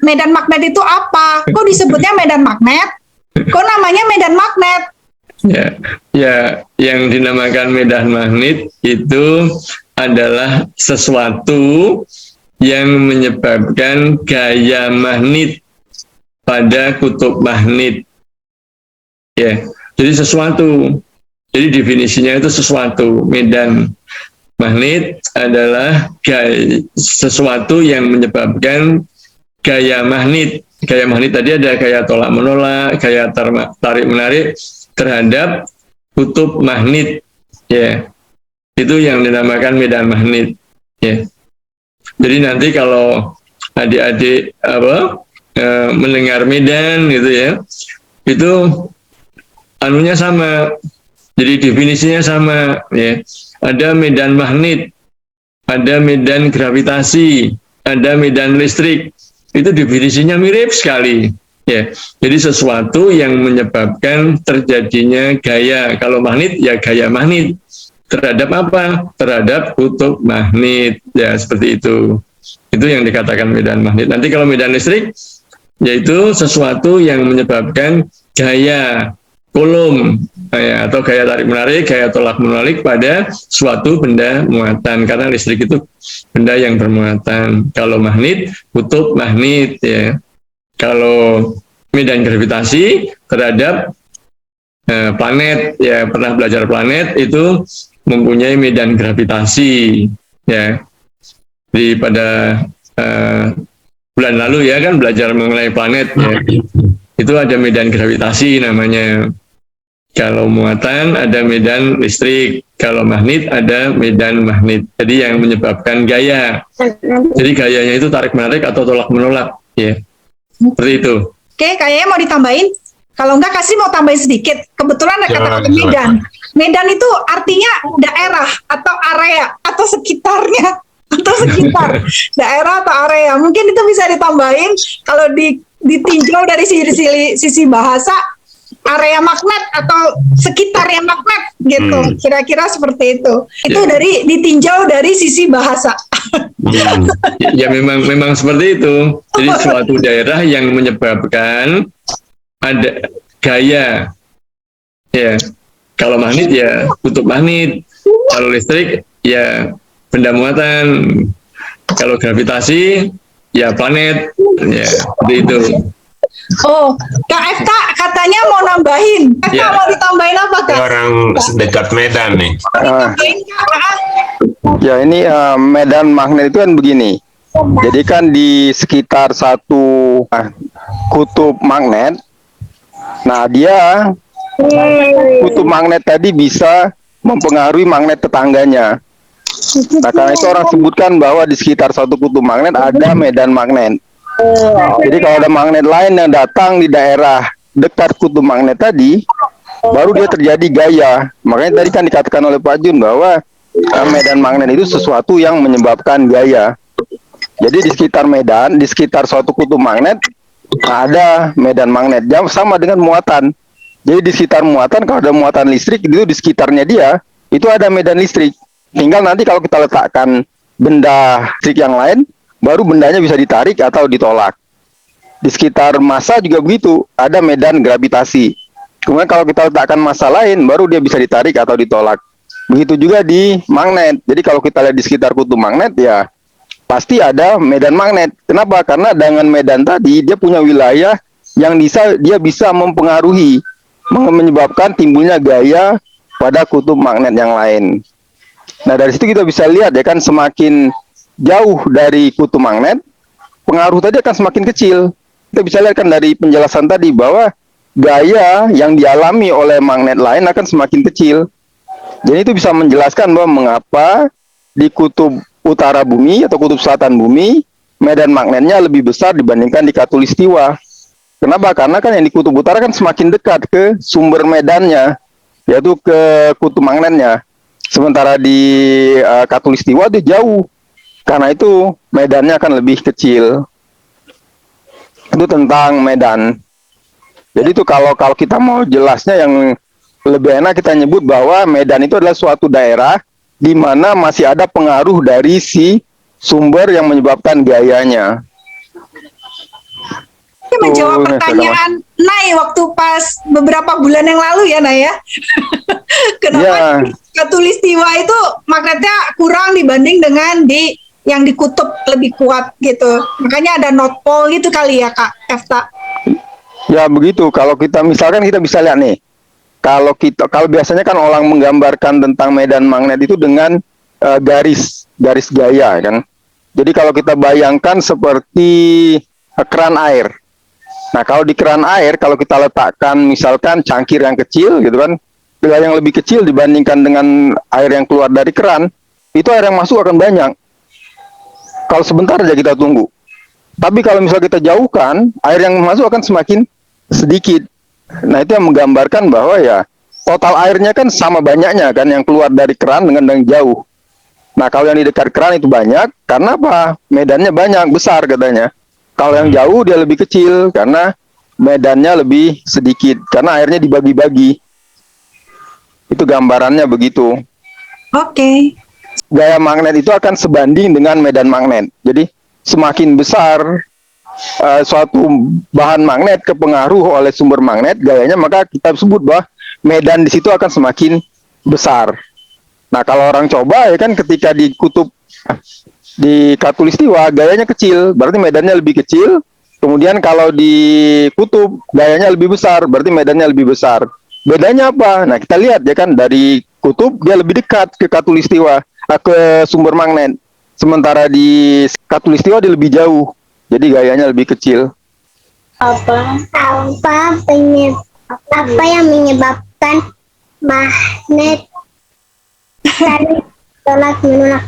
medan magnet itu apa? Kok disebutnya medan magnet? Kok namanya medan magnet? Ya, yang dinamakan medan magnet itu adalah sesuatu yang menyebabkan gaya magnet pada kutub magnet. Ya, jadi sesuatu. Jadi definisinya itu sesuatu. Medan magnet adalah sesuatu yang menyebabkan gaya magnet. Gaya magnet tadi ada gaya tolak menolak, gaya tarik menarik terhadap kutub magnet. Ya, itu yang dinamakan medan magnet. Ya. Jadi nanti kalau adik-adik mendengar medan gitu ya, itu anunya sama, jadi definisinya sama ya. Ada medan magnet, ada medan gravitasi, ada medan listrik, itu definisinya mirip sekali ya. Jadi sesuatu yang menyebabkan terjadinya gaya, kalau magnet ya gaya magnet terhadap apa? Terhadap kutub magnet ya, seperti itu. Itu yang dikatakan medan magnet. Nanti kalau medan listrik yaitu sesuatu yang menyebabkan gaya kulum ya, atau gaya tarik menarik, gaya tolak menarik pada suatu benda muatan, karena listrik itu benda yang bermuatan. Kalau magnet, kutub magnet ya. Kalau medan gravitasi terhadap planet ya, pernah belajar planet itu mempunyai medan gravitasi ya. Di pada bulan lalu ya kan belajar mengenai planet ya. Itu ada medan gravitasi namanya. Kalau muatan ada medan listrik, kalau magnet ada medan magnet. Jadi yang menyebabkan gaya. Jadi gayanya itu tarik menarik atau tolak menolak ya. Seperti itu. Oke, kayaknya mau ditambahin. Kalau enggak kasih mau tambahin sedikit. Kebetulan ada kata-kata medan. Medan itu artinya daerah atau area atau sekitarnya. Atau sekitar daerah atau area, mungkin itu bisa ditambahin kalau ditinjau dari sisi bahasa, area magnet atau sekitarnya magnet gitu, kira-kira seperti itu. Itu dari ditinjau dari sisi bahasa. Ya memang seperti itu. Jadi suatu daerah yang menyebabkan ada gaya. Ya, kalau magnet ya kutub magnet, kalau listrik ya benda muatan, kalau gravitasi ya planet ya, seperti itu. Oh, Kak FK katanya mau nambahin. FK Ya. mau ditambahin apa, Kak? Orang dekat Medan nih. Ya ini medan magnet itu kan begini. Jadi kan di sekitar satu kutub magnet, nah dia kutub magnet tadi bisa mempengaruhi magnet tetangganya. Nah, karena itu orang sebutkan bahwa di sekitar suatu kutub magnet ada medan magnet. Jadi kalau ada magnet lain yang datang di daerah dekat kutub magnet tadi, baru dia terjadi gaya. Makanya tadi kan dikatakan oleh Pak Jun bahwa medan magnet itu sesuatu yang menyebabkan gaya. Jadi di sekitar medan, di sekitar suatu kutub magnet ada medan magnet. Sama dengan muatan. Jadi di sekitar muatan, kalau ada muatan listrik, itu di sekitarnya dia, itu ada medan listrik. Tinggal nanti kalau kita letakkan benda listrik yang lain, baru bendanya bisa ditarik atau ditolak. Di sekitar massa juga begitu, ada medan gravitasi. Kemudian kalau kita letakkan massa lain, baru dia bisa ditarik atau ditolak. Begitu juga di magnet. Jadi kalau kita lihat di sekitar kutub magnet, ya pasti ada medan magnet. Kenapa? Karena dengan medan tadi, dia punya wilayah yang dia bisa mempengaruhi, menyebabkan timbulnya gaya pada kutub magnet yang lain. Nah, dari situ kita bisa lihat ya kan, semakin jauh dari kutub magnet, pengaruh tadi akan semakin kecil. Kita bisa lihat kan dari penjelasan tadi bahwa gaya yang dialami oleh magnet lain akan semakin kecil. Jadi itu bisa menjelaskan bahwa mengapa di kutub utara bumi atau kutub selatan bumi, medan magnetnya lebih besar dibandingkan di khatulistiwa. Kenapa? Karena kan yang di kutub utara kan semakin dekat ke sumber medannya, yaitu ke kutub magnetnya. Sementara di khatulistiwa itu jauh, karena itu medannya akan lebih kecil. Itu tentang medan. Jadi itu kalau kita mau jelasnya yang lebih enak, kita nyebut bahwa medan itu adalah suatu daerah di mana masih ada pengaruh dari si sumber yang menyebabkan gayanya. menjawab Nih, pertanyaan Nay waktu pas beberapa bulan yang lalu ya Nay ya. Kenapa Iya. Katulistiwa itu magnetnya kurang dibanding dengan yang di kutub lebih kuat gitu. Makanya ada North Pole gitu kali ya Kak Efta. Ya begitu. Kalau kita misalkan kita bisa lihat nih, kalau biasanya kan orang menggambarkan tentang medan magnet itu dengan garis gaya kan. Jadi kalau kita bayangkan seperti keran air. Nah kalau di keran air, kalau kita letakkan misalkan cangkir yang kecil gitu kan, yang lebih kecil dibandingkan dengan air yang keluar dari keran, itu air yang masuk akan banyak. Kalau sebentar aja kita tunggu. Tapi kalau misalnya kita jauhkan, air yang masuk akan semakin sedikit. Nah itu yang menggambarkan bahwa ya total airnya kan sama banyaknya kan yang keluar dari keran dengan yang jauh. Nah kalau yang di dekat keran itu banyak, karena apa? Medannya banyak, besar katanya. Kalau yang jauh dia lebih kecil, karena medannya lebih sedikit, karena airnya dibagi-bagi. Itu gambarannya begitu. Oke. Gaya magnet itu akan sebanding dengan medan magnet. Jadi semakin besar suatu bahan magnet kepengaruh oleh sumber magnet gayanya, maka kita sebut bahwa medan di situ akan semakin besar. Nah kalau orang coba ya kan ketika di kutub di Katulistiwa gayanya kecil, berarti medannya lebih kecil. Kemudian kalau di kutub gayanya lebih besar, berarti medannya lebih besar. Bedanya apa? Nah kita lihat ya kan dari kutub dia lebih dekat ke Katulistiwa, ke sumber magnet. Sementara di Katulistiwa dia lebih jauh, jadi gayanya lebih kecil. Apa yang menyebabkan magnet dan tolak menolak?